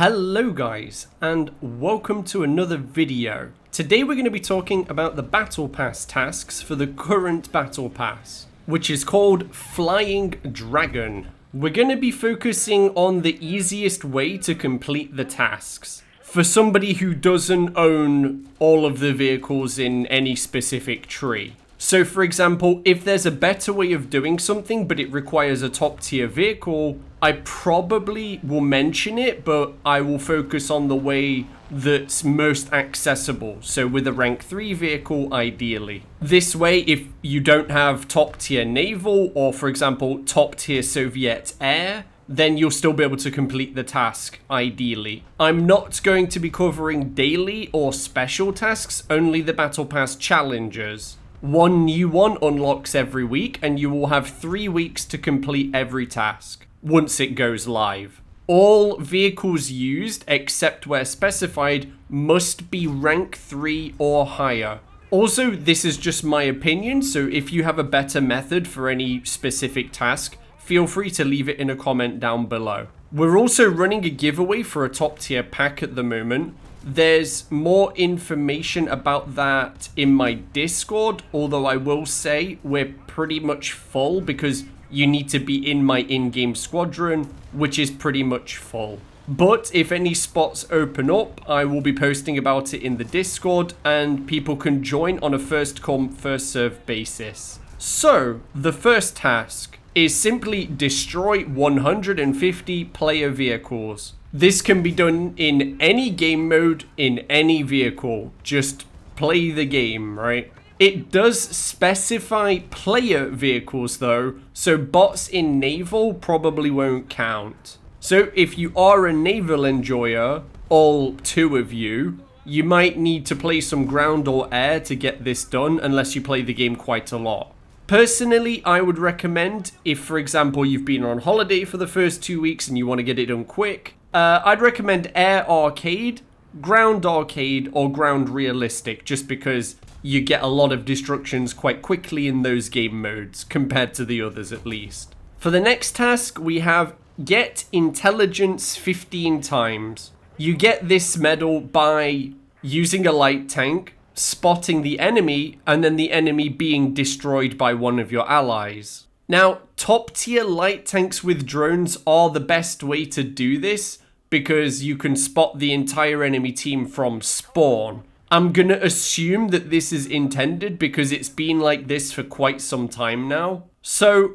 Hello guys, and welcome to another video. Today we're going to be talking about the Battle Pass tasks for the current Battle Pass, which is called Flying Dragon. We're going to be focusing on the easiest way to complete the tasks for somebody who doesn't own all of the vehicles in any specific tree. So for example, if there's a better way of doing something but it requires a top tier vehicle, I probably will mention it, but I will focus on the way that's most accessible. So with a rank 3 vehicle, ideally. This way, if you don't have top tier naval or for example, top tier Soviet air, then you'll still be able to complete the task, ideally. I'm not going to be covering daily or special tasks, only the Battle Pass challenges. One new one unlocks every week, and you will have 3 weeks to complete every task once it goes live. All vehicles used, except where specified, must be rank 3 or higher. Also, this is just my opinion, so if you have a better method for any specific task, feel free to leave it in a comment down below. We're also running a giveaway for a top tier pack at the moment. There's more information about that in my Discord, although I will say we're pretty much full because you need to be in my in-game squadron, which is pretty much full. But if any spots open up, I will be posting about it in the Discord and people can join on a first come, first serve basis. So, the first task is simply destroy 150 player vehicles. This can be done in any game mode, in any vehicle. Just play the game, right? It does specify player vehicles though, so bots in naval probably won't count. So if you are a naval enjoyer, all 2 of you, you might need to play some ground or air to get this done unless you play the game quite a lot. Personally, I would recommend if, for example, you've been on holiday for the first 2 weeks and you want to get it done quick, I'd recommend Air Arcade, Ground Arcade, or Ground Realistic, just because you get a lot of destructions quite quickly in those game modes, compared to the others at least. For the next task, we have Get Intelligence 15 times. You get this medal by using a light tank, spotting the enemy, and then the enemy being destroyed by one of your allies. Now, top tier light tanks with drones are the best way to do this because you can spot the entire enemy team from spawn. I'm gonna assume that this is intended because it's been like this for quite some time now. So,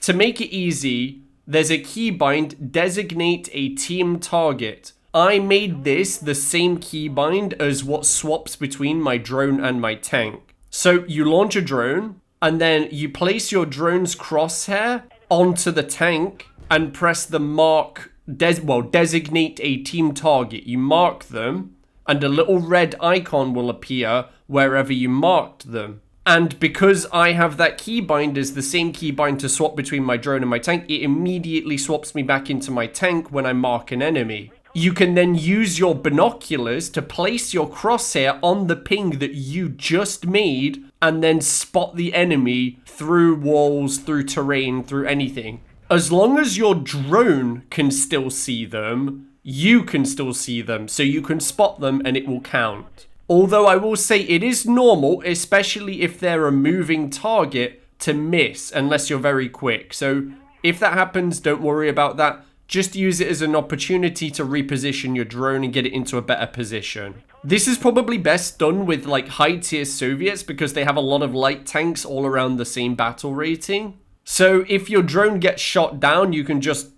to make it easy, there's a keybind, designate a team target. I made this the same keybind as what swaps between my drone and my tank. So you launch a drone, and then you place your drone's crosshair onto the tank and press the mark, designate a team target. You mark them, and a little red icon will appear wherever you marked them. And because I have that keybind as the same keybind to swap between my drone and my tank, it immediately swaps me back into my tank when I mark an enemy. You can then use your binoculars to place your crosshair on the ping that you just made and then spot the enemy through walls, through terrain, through anything. As long as your drone can still see them, you can still see them, so you can spot them and it will count. Although I will say it is normal, especially if they're a moving target, to miss unless you're very quick. So if that happens, don't worry about that. Just use it as an opportunity to reposition your drone and get it into a better position. This is probably best done with like high tier Soviets because they have a lot of light tanks all around the same battle rating. So if your drone gets shot down, you can just,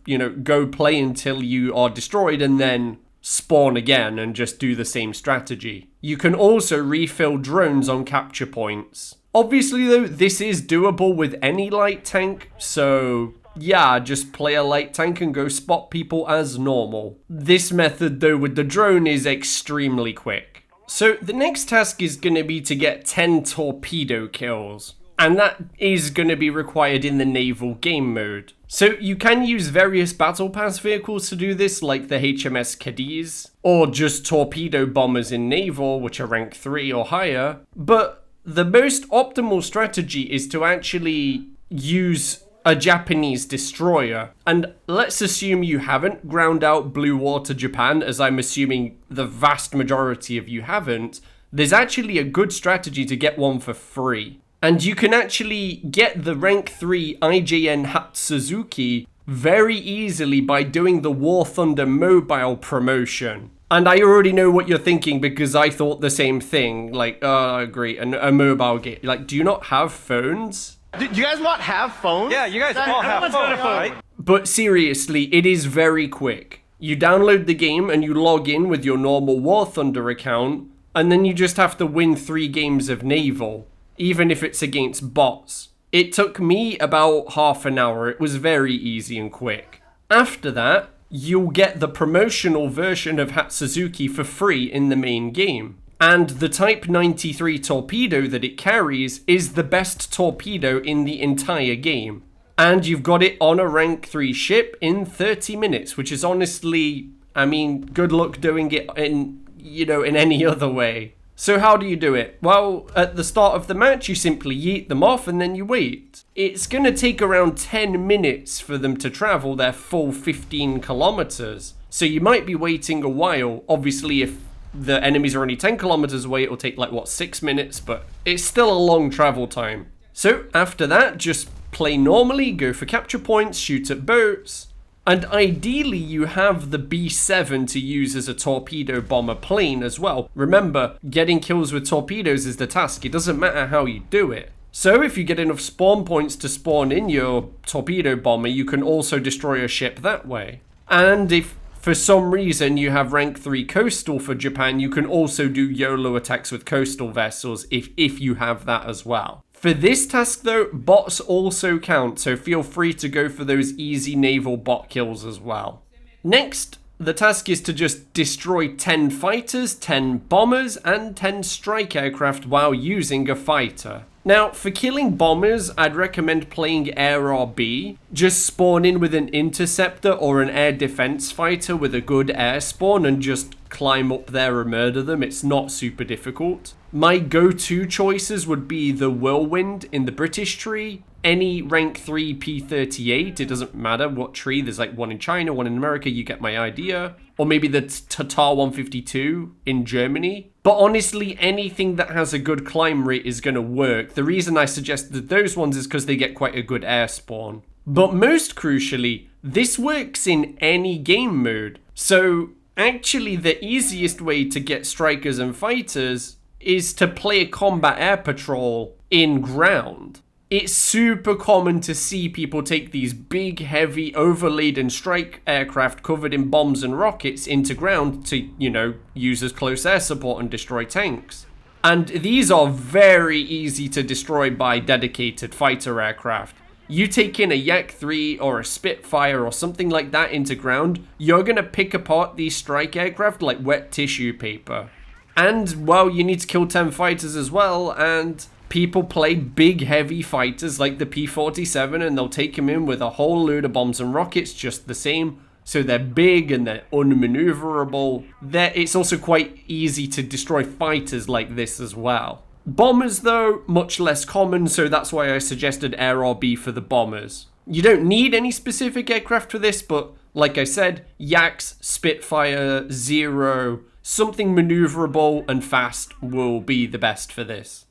go play until you are destroyed and then spawn again and just do the same strategy. You can also refill drones on capture points. Obviously though, this is doable with any light tank, so yeah, just play a light tank and go spot people as normal. This method though with the drone is extremely quick. So the next task is going to be to get 10 torpedo kills. And that is going to be required in the naval game mode. So you can use various battle pass vehicles to do this, like the HMS Cadiz, or just torpedo bombers in naval, which are rank 3 or higher. But the most optimal strategy is to actually use a Japanese destroyer. And let's assume you haven't ground out Blue Water Japan, as I'm assuming the vast majority of you haven't. There's actually a good strategy to get one for free. And you can actually get the rank 3 IJN Hatsuzuki very easily by doing the War Thunder mobile promotion. And I already know what you're thinking because I thought the same thing. Like, great, a mobile game. Like, do you not have phones? Do you guys not have phones? Yeah, you guys all have phones, right? But seriously, it is very quick. You download the game and you log in with your normal War Thunder account, and then you just have to win 3 games of Naval, even if it's against bots. It took me about half an hour. It was very easy and quick. After that, you'll get the promotional version of Hatsuzuki for free in the main game. And the Type 93 torpedo that it carries is the best torpedo in the entire game. And you've got it on a rank 3 ship in 30 minutes, which is honestly, I mean, good luck doing it in any other way. So how do you do it? Well, at the start of the match, you simply yeet them off and then you wait. It's going to take around 10 minutes for them to travel their full 15 kilometers. So you might be waiting a while. Obviously, if the enemies are only 10 kilometers away, it'll take 6 minutes, but it's still a long travel time. So after that, just play normally, go for capture points, shoot at boats, and ideally you have the B7 to use as a torpedo bomber plane as well. Remember, getting kills with torpedoes is the task, it doesn't matter how you do it. So if you get enough spawn points to spawn in your torpedo bomber, you can also destroy a ship that way. And if for some reason you have rank 3 coastal for Japan, you can also do YOLO attacks with coastal vessels if you have that as well. For this task though, bots also count, so feel free to go for those easy naval bot kills as well. Next, the task is to just destroy 10 fighters, 10 bombers, and 10 strike aircraft while using a fighter. Now, for killing bombers, I'd recommend playing Air RB. Just spawn in with an interceptor or an air defense fighter with a good air spawn and just climb up there and murder them. It's not super difficult. My go-to choices would be the Whirlwind in the British tree, any rank 3 P-38, it doesn't matter what tree, there's one in China, one in America, you get my idea. Or maybe the Tatar 152 in Germany. But honestly, anything that has a good climb rate is going to work. The reason I suggested those ones is because they get quite a good air spawn. But most crucially, this works in any game mode. So actually the easiest way to get strikers and fighters is to play a combat air patrol in ground. It's super common to see people take these big, heavy, overladen strike aircraft covered in bombs and rockets into ground to, use as close air support and destroy tanks. And these are very easy to destroy by dedicated fighter aircraft. You take in a Yak-3 or a Spitfire or something like that into ground, you're going to pick apart these strike aircraft like wet tissue paper. And, well, you need to kill 10 fighters as well, and people play big, heavy fighters like the P-47, and they'll take them in with a whole load of bombs and rockets just the same. So they're big and they're unmaneuverable. It's also quite easy to destroy fighters like this as well. Bombers, though, much less common, so that's why I suggested Air RB for the bombers. You don't need any specific aircraft for this, but like I said, Yaks, Spitfire, Zero, something maneuverable and fast will be the best for this.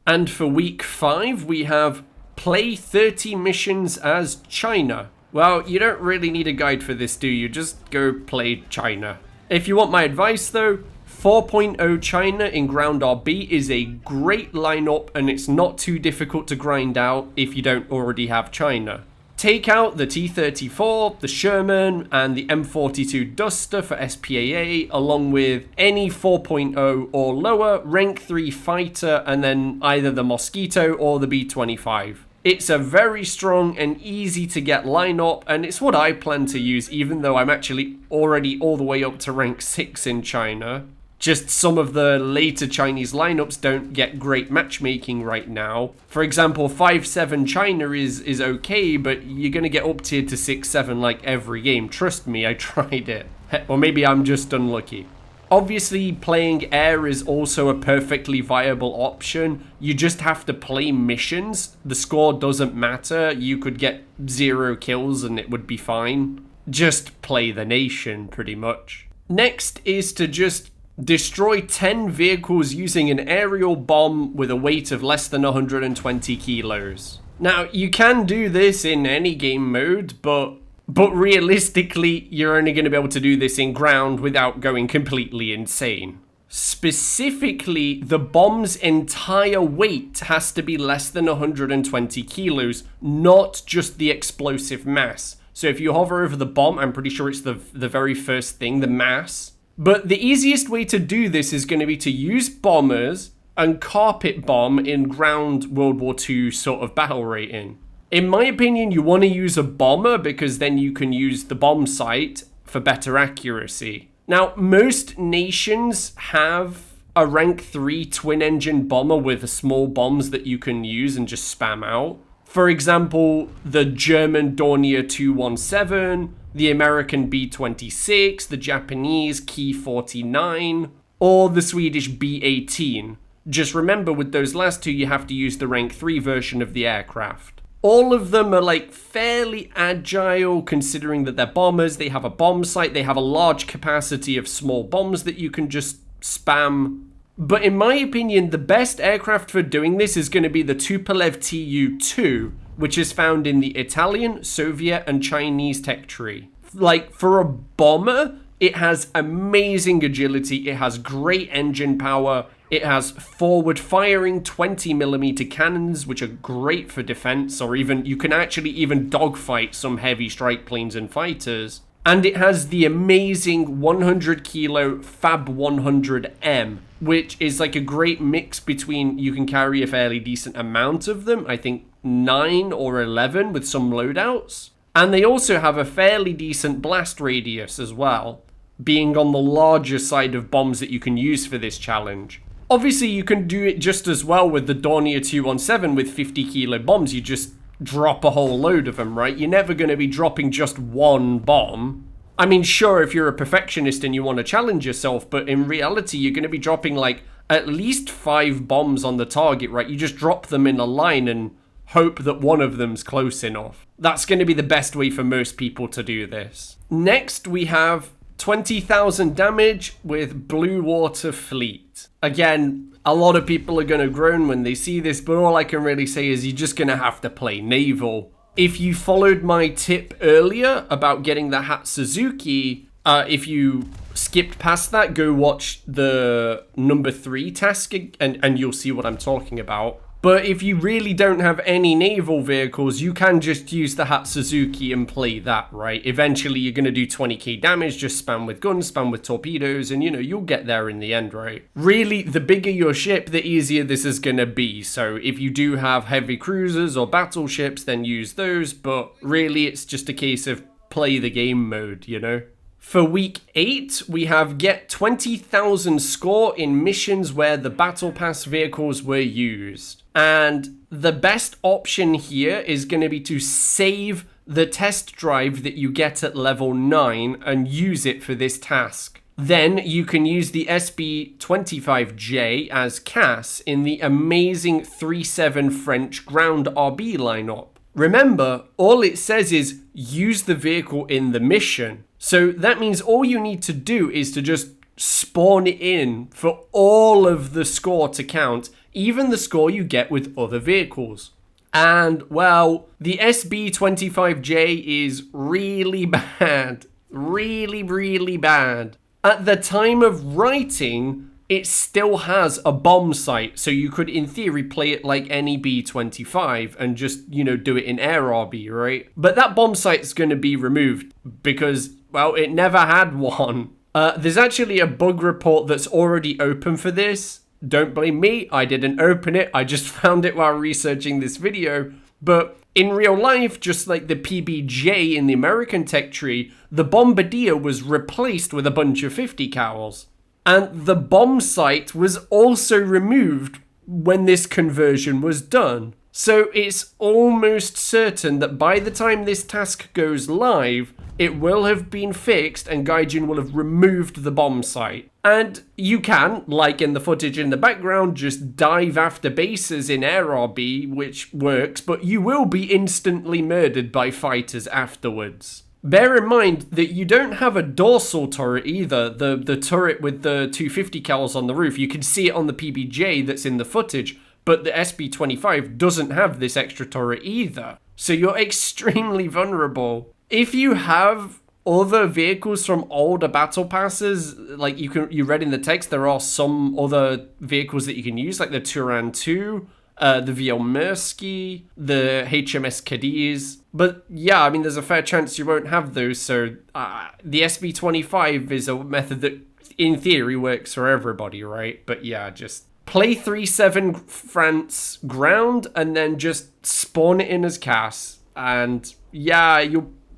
And for week 5, we have play 30 missions as China. Well, you don't really need a guide for this, do you? Just go play China. If you want my advice though, 4.0 China in Ground RB is a great lineup and it's not too difficult to grind out if you don't already have China. Take out the T-34, the Sherman, and the M42 Duster for SPAA, along with any 4.0 or lower rank 3 fighter, and then either the Mosquito or the B-25. It's a very strong and easy to get lineup, and it's what I plan to use, even though I'm actually already all the way up to rank 6 in China. Just some of the later Chinese lineups don't get great matchmaking right now. For example, 5-7 China is okay, but you're going to get up tier to 6-7 like every game. Trust me, I tried it. Or maybe I'm just unlucky. Obviously, playing air is also a perfectly viable option. You just have to play missions. The score doesn't matter. You could get 0 kills and it would be fine. Just play the nation, pretty much. Next is to just destroy 10 vehicles using an aerial bomb with a weight of less than 120 kilos. Now, you can do this in any game mode, but realistically, you're only going to be able to do this in ground without going completely insane. Specifically, the bomb's entire weight has to be less than 120 kilos, not just the explosive mass. So if you hover over the bomb, I'm pretty sure it's the very first thing, the mass. But the easiest way to do this is going to be to use bombers and carpet bomb in ground World War II sort of battle rating. In my opinion, you want to use a bomber because then you can use the bomb sight for better accuracy. Now, most nations have a rank 3 twin engine bomber with small bombs that you can use and just spam out. For example, the German Dornier 217, the American B-26, the Japanese Ki-49, or the Swedish B-18. Just remember, with those last two, you have to use the rank 3 version of the aircraft. All of them are like fairly agile, considering that they're bombers, they have a bomb sight, they have a large capacity of small bombs that you can just spam. But in my opinion, the best aircraft for doing this is going to be the Tupolev Tu-2, which is found in the Italian, Soviet, and Chinese tech tree. Like, for a bomber, it has amazing agility, it has great engine power, it has forward-firing 20mm cannons, which are great for defense, or even you can actually even dogfight some heavy strike planes and fighters. And it has the amazing 100 kilo Fab 100M, which is like a great mix between, you can carry a fairly decent amount of them, I think 9 or 11 with some loadouts. And they also have a fairly decent blast radius as well, being on the larger side of bombs that you can use for this challenge. Obviously, you can do it just as well with the Dornier 217 with 50 kilo bombs. You just drop a whole load of them, right? You're never going to be dropping just one bomb. I mean, sure, if you're a perfectionist and you want to challenge yourself, but in reality, you're going to be dropping like at least 5 bombs on the target, right? You just drop them in a line and hope that one of them's close enough. That's going to be the best way for most people to do this. Next, we have 20,000 damage with Blue Water Fleet. Again, a lot of people are going to groan when they see this, but all I can really say is you're just going to have to play naval. If you followed my tip earlier about getting the Hat Suzuki, if you skipped past that, go watch the number 3 task and you'll see what I'm talking about. But if you really don't have any naval vehicles, you can just use the Hat Suzuki and play that, right? Eventually, you're going to do 20k damage, just spam with guns, spam with torpedoes, and, you know, you'll get there in the end, right? Really, the bigger your ship, the easier this is going to be. So if you do have heavy cruisers or battleships, then use those. But really, it's just a case of play the game mode, you know? For week 8, we have get 20,000 score in missions where the Battle Pass vehicles were used. And the best option here is going to be to save the test drive that you get at level 9 and use it for this task. Then you can use the SB25J as CAS in the amazing 3-7 French ground RB lineup. Remember, all it says is use the vehicle in the mission. So that means all you need to do is to just spawn it in for all of the score to count, even the score you get with other vehicles. And, well, the SB25J is really bad. Really, really bad. At the time of writing, it still has a bomb sight, so you could, in theory, play it like any B-25 and just, you know, do it in air RB, right? But that bomb sight's going to be removed because, well, it never had one. There's actually a bug report that's already open for this. Don't blame me, I didn't open it, I just found it while researching this video. But in real life, just like the PBJ in the American tech tree, the Bombardier was replaced with a bunch of 50 cals. And the bomb sight was also removed when this conversion was done. So it's almost certain that by the time this task goes live, it will have been fixed and Gaijin will have removed the bomb site. And you can, like in the footage in the background, just dive after bases in Air RB, which works, but you will be instantly murdered by fighters afterwards. Bear in mind that you don't have a dorsal turret either, the turret with the 250 cals on the roof. You can see it on the PBJ that's in the footage, but the SB-25 doesn't have this extra turret either. So you're extremely vulnerable. If you have other vehicles from older battle passes, like you read in the text, there are some other vehicles that you can use, like the Turan 2, the Vielmersky, the HMS Cadiz. But yeah, I mean, there's a fair chance you won't have those. So the SB-25 is a method that, in theory, works for everybody, right? But yeah, just play 3-7 France ground and then just spawn it in as CAS. And yeah,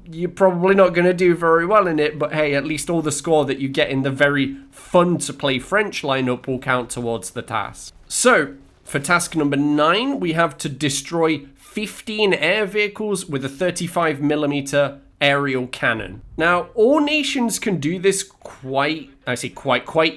you're probably not going to do very well in it, but hey, at least all the score that you get in the very fun to play French lineup will count towards the task. So, for task number 9, we have to destroy 15 air vehicles with a 35mm aerial cannon. Now, all nations can do this quite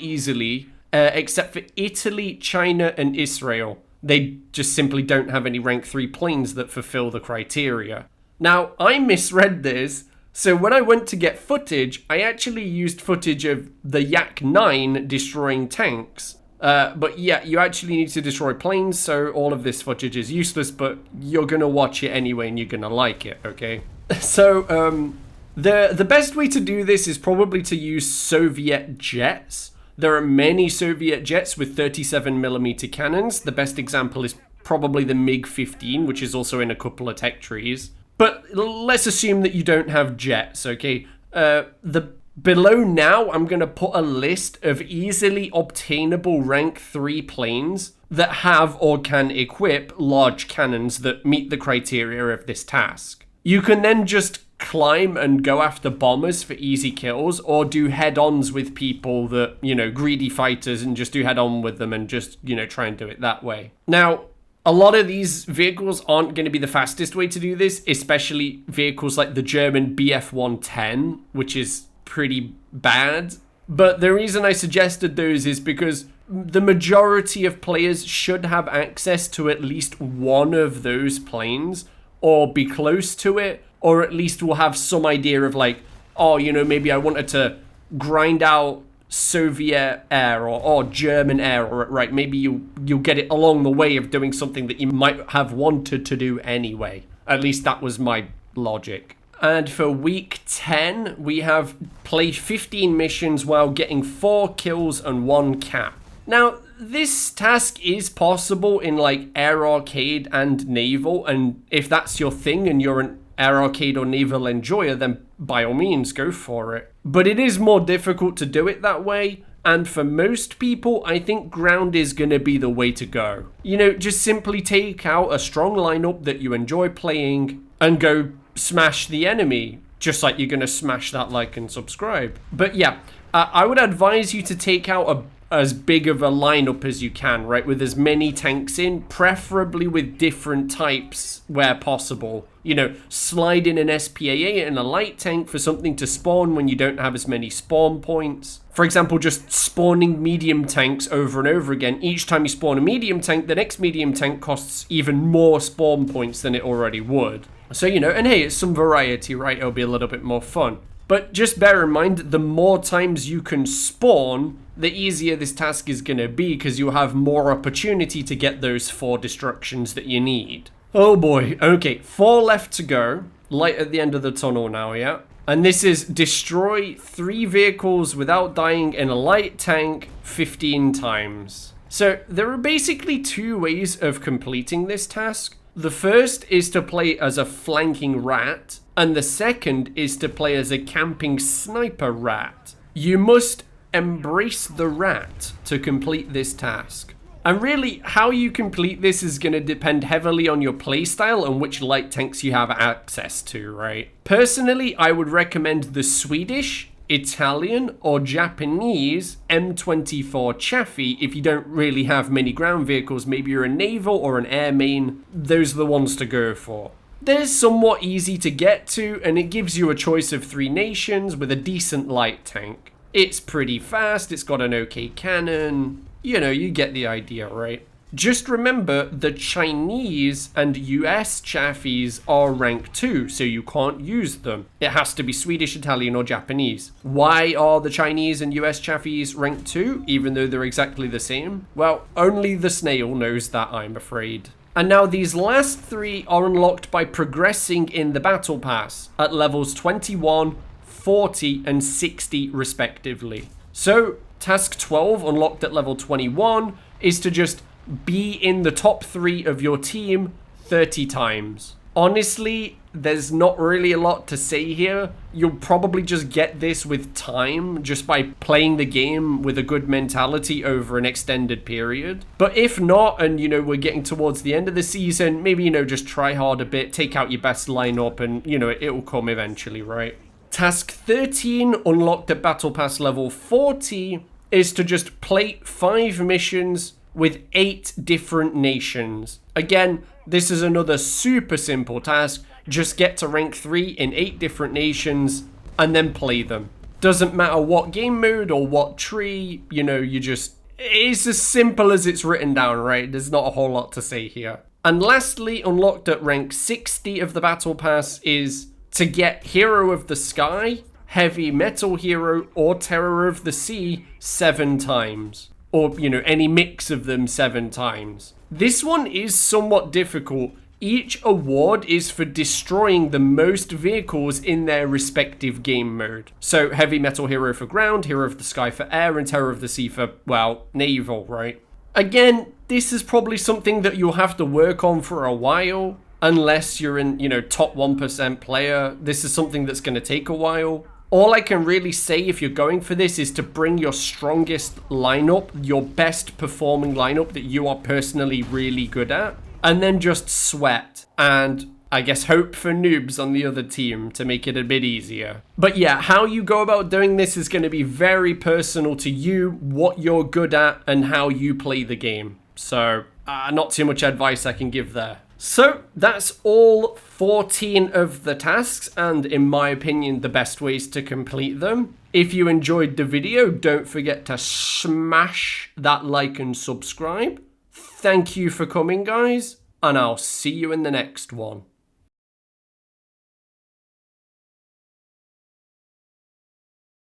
easily, except for Italy, China, and Israel. They just simply don't have any rank 3 planes that fulfill the criteria. Now, I misread this, so when I went to get footage, I actually used footage of the Yak-9 destroying tanks. But yeah, you actually need to destroy planes, so all of this footage is useless, but you're gonna watch it anyway and you're gonna like it, okay? So, the best way to do this is probably to use Soviet jets. There are many Soviet jets with 37mm cannons. The best example is probably the MiG-15, which is also in a couple of tech trees. But let's assume that you don't have jets, okay? Below now, I'm going to put a list of easily obtainable rank 3 planes that have or can equip large cannons that meet the criteria of this task. You can then just climb and go after bombers for easy kills, or do head-ons with people that, you know, greedy fighters, and just do head-on with them and just, you know, try and do it that way. Now, a lot of these vehicles aren't going to be the fastest way to do this, especially vehicles like the German Bf-110, which is pretty bad. But the reason I suggested those is because the majority of players should have access to at least one of those planes, or be close to it, or at least will have some idea of like, oh, you know, maybe I wanted to grind out Soviet air or German air, or right, maybe you'll get it along the way of doing something that you might have wanted to do anyway. At least that was my logic. And for week 10, we have played 15 missions while getting 4 kills and 1 cap. Now, this task is possible in like Air Arcade and Naval, and if that's your thing and you're an Air Arcade or Naval enjoyer, then by all means go for it. But it is more difficult to do it that way, and for most people, I think ground is going to be the way to go. You know, just simply take out a strong lineup that you enjoy playing and go smash the enemy, just like you're going to smash that like and subscribe. But yeah, I would advise you to take out as big of a lineup as you can, right, with as many tanks in, preferably with different types where possible. You know, slide in an SPAA and a light tank for something to spawn when you don't have as many spawn points. For example, just spawning medium tanks over and over again. Each time you spawn a medium tank, the next medium tank costs even more spawn points than it already would. So, you know, and hey, it's some variety, right? It'll be a little bit more fun. But just bear in mind, the more times you can spawn, the easier this task is going to be, because you'll have more opportunity to get those 4 destructions that you need. Oh boy, okay, 4 left to go. Light at the end of the tunnel now, yeah? And this is destroy 3 vehicles without dying in a light tank 15 times. So there are basically 2 ways of completing this task. The first is to play as a flanking rat, and the second is to play as a camping sniper rat. You must embrace the rat to complete this task. And really, how you complete this is going to depend heavily on your playstyle and which light tanks you have access to, right? Personally, I would recommend the Swedish, Italian, or Japanese M24 Chaffee if you don't really have many ground vehicles. Maybe you're a naval or an air main. Those are the ones to go for. They're somewhat easy to get to, and it gives you a choice of 3 nations with a decent light tank. It's pretty fast, it's got an okay cannon. You know, you get the idea, right? Just remember, the Chinese and US Chaffies are rank 2, so you can't use them. It has to be Swedish, Italian, or Japanese. Why are the Chinese and US Chaffies rank 2, even though they're exactly the same? Well, only the snail knows that, I'm afraid. And now these last 3 are unlocked by progressing in the Battle Pass at levels 21, 40, and 60 respectively. So, task 12 unlocked at level 21 is to just be in the top 3 of your team 30 times. Honestly, there's not really a lot to say here. You'll probably just get this with time, just by playing the game with a good mentality over an extended period. But if not, and you know, we're getting towards the end of the season, maybe, you know, just try hard a bit, take out your best lineup, and, you know, it'll come eventually, right? Task 13, unlocked at Battle Pass level 40, is to just plate 5 missions with 8 different nations. Again, this is another super simple task. Just get to rank 3 in 8 different nations and then play them. Doesn't matter what game mode or what tree, you know, it's as simple as it's written down, right? There's not a whole lot to say here. And lastly, unlocked at rank 60 of the Battle Pass is to get Hero of the Sky, Heavy Metal Hero, or Terror of the Sea 7 times. Or, you know, any mix of them 7 times. This one is somewhat difficult. Each award is for destroying the most vehicles in their respective game mode. So, Heavy Metal Hero for ground, Hero of the Sky for air, and Terror of the Sea for, well, naval, right? Again, this is probably something that you'll have to work on for a while. Unless you're in, you know, top 1% player. This is something that's going to take a while. All I can really say if you're going for this is to bring your strongest lineup, your best performing lineup that you are personally really good at, and then just sweat and I guess hope for noobs on the other team to make it a bit easier. But yeah, how you go about doing this is going to be very personal to you, what you're good at, and how you play the game. So, not too much advice I can give there. So, that's all 14 of the tasks, and in my opinion, the best ways to complete them. If you enjoyed the video, don't forget to smash that like and subscribe. Thank you for coming, guys, and I'll see you in the next one.